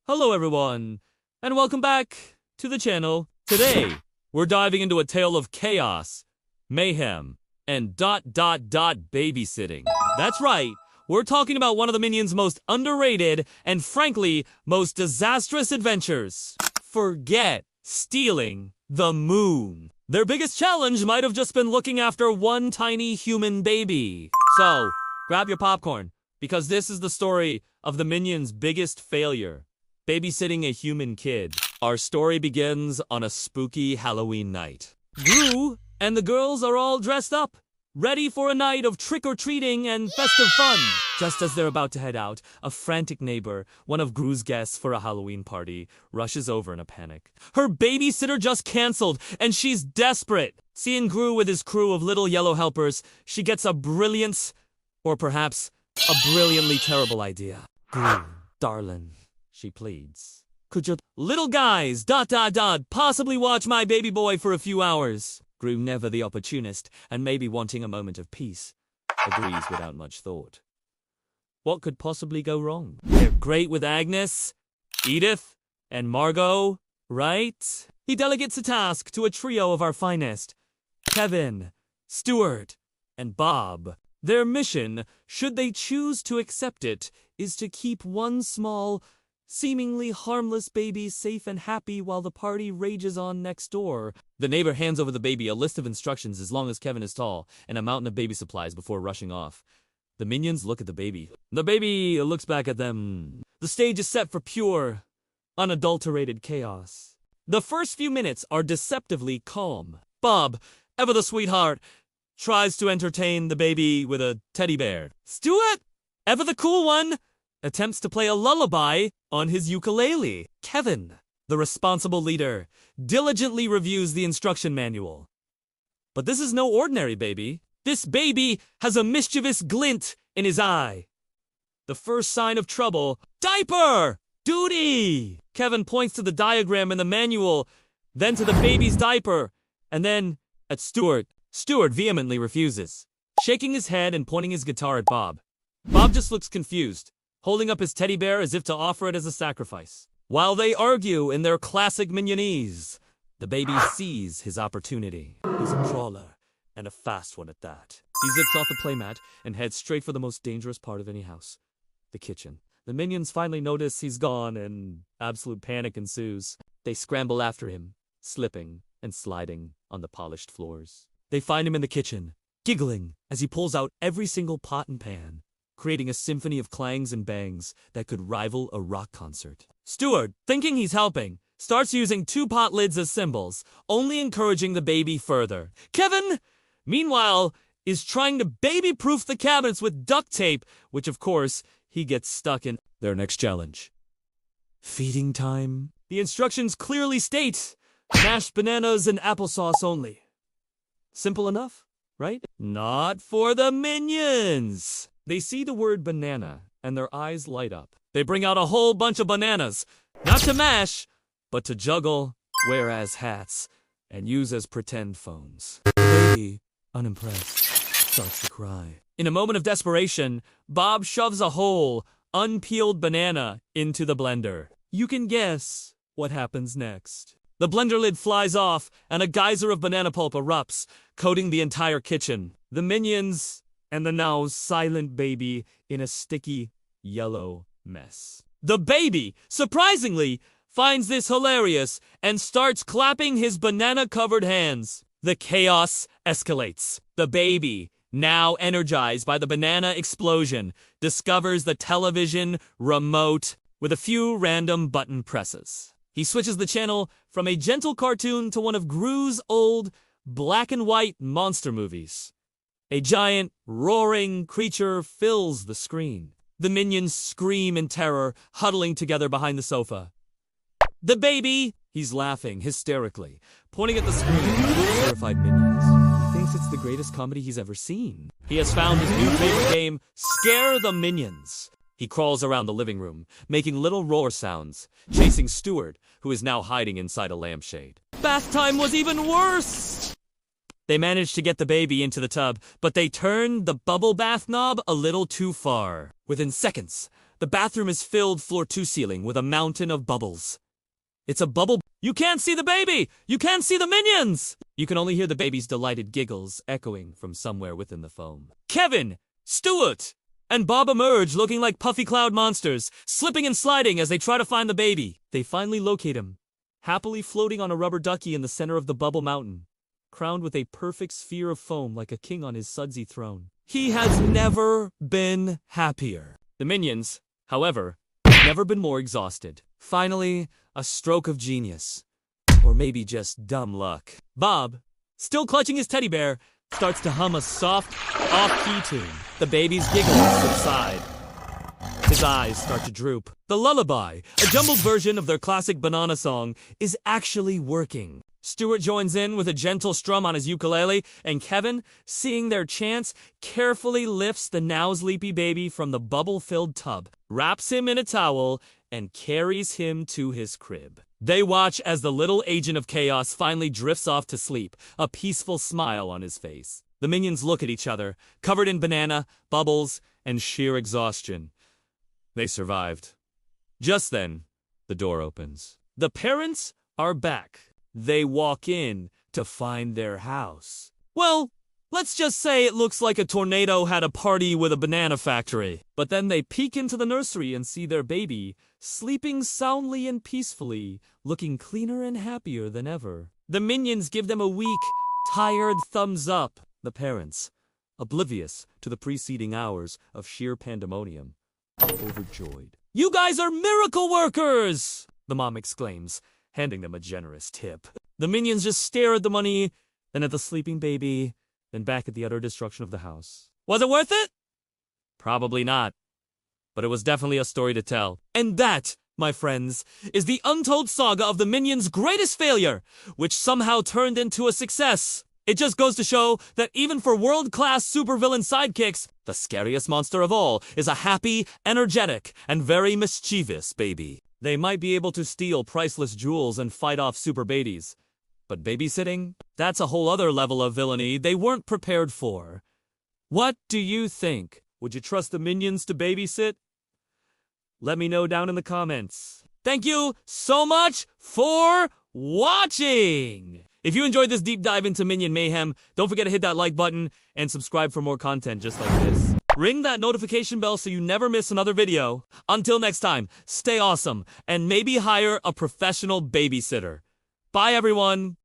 Hello everyone, and welcome back to the channel. Today, we're diving into a tale of chaos, mayhem, and babysitting. That's right, we're talking about one of the Minions' most underrated and frankly, most disastrous adventures. Forget stealing the moon. Their biggest challenge might have just been looking after one tiny human baby. So, grab your popcorn, because this is the story of the Minions' biggest failure. Babysitting a human kid. Our story begins on a spooky Halloween night. Gru and the girls are all dressed up, ready for a night of trick-or-treating and festive fun. Just as they're about to head out, a frantic neighbor, one of Gru's guests for a Halloween party, rushes over in a panic. Her babysitter just canceled, and she's desperate. Seeing Gru with his crew of little yellow helpers, she gets a brilliant, or perhaps a brilliantly terrible idea. Gru, darling, she pleads. Could you little guys, possibly watch my baby boy for a few hours? Gru, never the opportunist, and maybe wanting a moment of peace, agrees without much thought. What could possibly go wrong? They're great with Agnes, Edith, and Margot, right? He delegates a task to a trio of our finest, Kevin, Stuart, and Bob. Their mission, should they choose to accept it, is to keep one small, seemingly harmless baby safe and happy while the party rages on next door. The neighbor hands over the baby a list of instructions as long as Kevin is tall, and a mountain of baby supplies before rushing off. The Minions look at the baby. The baby looks back at them. The stage is set for pure, unadulterated chaos. The first few minutes are deceptively calm. Bob, ever the sweetheart, tries to entertain the baby with a teddy bear. Stuart, ever the cool one, attempts to play a lullaby on his ukulele. Kevin, the responsible leader, diligently reviews the instruction manual. But this is no ordinary baby. This baby has a mischievous glint in his eye. The first sign of trouble, diaper! Duty! Kevin points to the diagram in the manual, then to the baby's diaper, and then at Stuart. Stuart vehemently refuses, shaking his head and pointing his guitar at Bob. Bob just looks confused, holding up his teddy bear as if to offer it as a sacrifice. While they argue in their classic Minionese, the baby sees his opportunity. He's a crawler, and a fast one at that. He zips off the playmat and heads straight for the most dangerous part of any house, the kitchen. The Minions finally notice he's gone, and absolute panic ensues. They scramble after him, slipping and sliding on the polished floors. They find him in the kitchen, giggling as he pulls out every single pot and pan, creating a symphony of clangs and bangs that could rival a rock concert. Stuart, thinking he's helping, starts using 2 pot lids as symbols, only encouraging the baby further. Kevin, meanwhile, is trying to baby-proof the cabinets with duct tape, which of course, he gets stuck in. Their next challenge. Feeding time. The instructions clearly state, mashed bananas and applesauce only. Simple enough, right? Not for the Minions! They see the word banana, and their eyes light up. They bring out a whole bunch of bananas, not to mash, but to juggle, wear as hats, and use as pretend phones. The baby, unimpressed, starts to cry. In a moment of desperation, Bob shoves a whole, unpeeled banana into the blender. You can guess what happens next. The blender lid flies off, and a geyser of banana pulp erupts, coating the entire kitchen. The Minions and the now silent baby in a sticky, yellow mess. The baby, surprisingly, finds this hilarious and starts clapping his banana-covered hands. The chaos escalates. The baby, now energized by the banana explosion, discovers the television remote with a few random button presses. He switches the channel from a gentle cartoon to one of Gru's old black and white monster movies. A giant, roaring creature fills the screen. The Minions scream in terror, huddling together behind the sofa. The baby! He's laughing hysterically, pointing at the screen at the terrified Minions. He thinks it's the greatest comedy he's ever seen. He has found his new favorite game, Scare the Minions. He crawls around the living room, making little roar sounds, chasing Stuart, who is now hiding inside a lampshade. Bath time was even worse! They managed to get the baby into the tub, but they turned the bubble bath knob a little too far. Within seconds, The bathroom is filled floor to ceiling with a mountain of bubbles. It's a bubble. You can't see the baby! You can't see the minions! You can only hear the baby's delighted giggles echoing from somewhere within the foam. Kevin, Stuart, and Bob emerge looking like puffy cloud monsters, slipping and sliding as they try to find the baby. They finally locate him, happily floating on a rubber ducky in the center of the bubble mountain, crowned with a perfect sphere of foam like a king on his sudsy throne. He has never been happier. The minions, however, have never been more exhausted. Finally, a stroke of genius. Or maybe just dumb luck. Bob, still clutching his teddy bear, starts to hum a soft, off-key tune. The baby's giggles subside. His eyes start to droop. The lullaby, a jumbled version of their classic banana song, is actually working. Stuart joins in with a gentle strum on his ukulele, and Kevin, seeing their chance, carefully lifts the now sleepy baby from the bubble-filled tub, wraps him in a towel, and carries him to his crib. They watch as the little agent of chaos finally drifts off to sleep, a peaceful smile on his face. The minions look at each other, covered in banana, bubbles, and sheer exhaustion. They survived. Just then, the door opens. The parents are back. They walk in to find their house. Well, let's just say it looks like a tornado had a party with a banana factory. But then they peek into the nursery and see their baby, sleeping soundly and peacefully, looking cleaner and happier than ever. The minions give them a weak, tired thumbs up. The parents, oblivious to the preceding hours of sheer pandemonium, are overjoyed. "You guys are miracle workers!" the mom exclaims, handing them a generous tip. The minions just stare at the money, then at the sleeping baby, then back at the utter destruction of the house. Was it worth it? Probably not. But it was definitely a story to tell. And that, my friends, is the untold saga of the minions' greatest failure, which somehow turned into a success. It just goes to show that even for world-class supervillain sidekicks, the scariest monster of all is a happy, energetic, and very mischievous baby. They might be able to steal priceless jewels and fight off super babies. But babysitting? That's a whole other level of villainy they weren't prepared for. What do you think? Would you trust the minions to babysit? Let me know down in the comments. Thank you so much for watching! If you enjoyed this deep dive into Minion Mayhem, don't forget to hit that like button and subscribe for more content just like this. Ring that notification bell so you never miss another video. Until next time, stay awesome and maybe hire a professional babysitter. Bye everyone!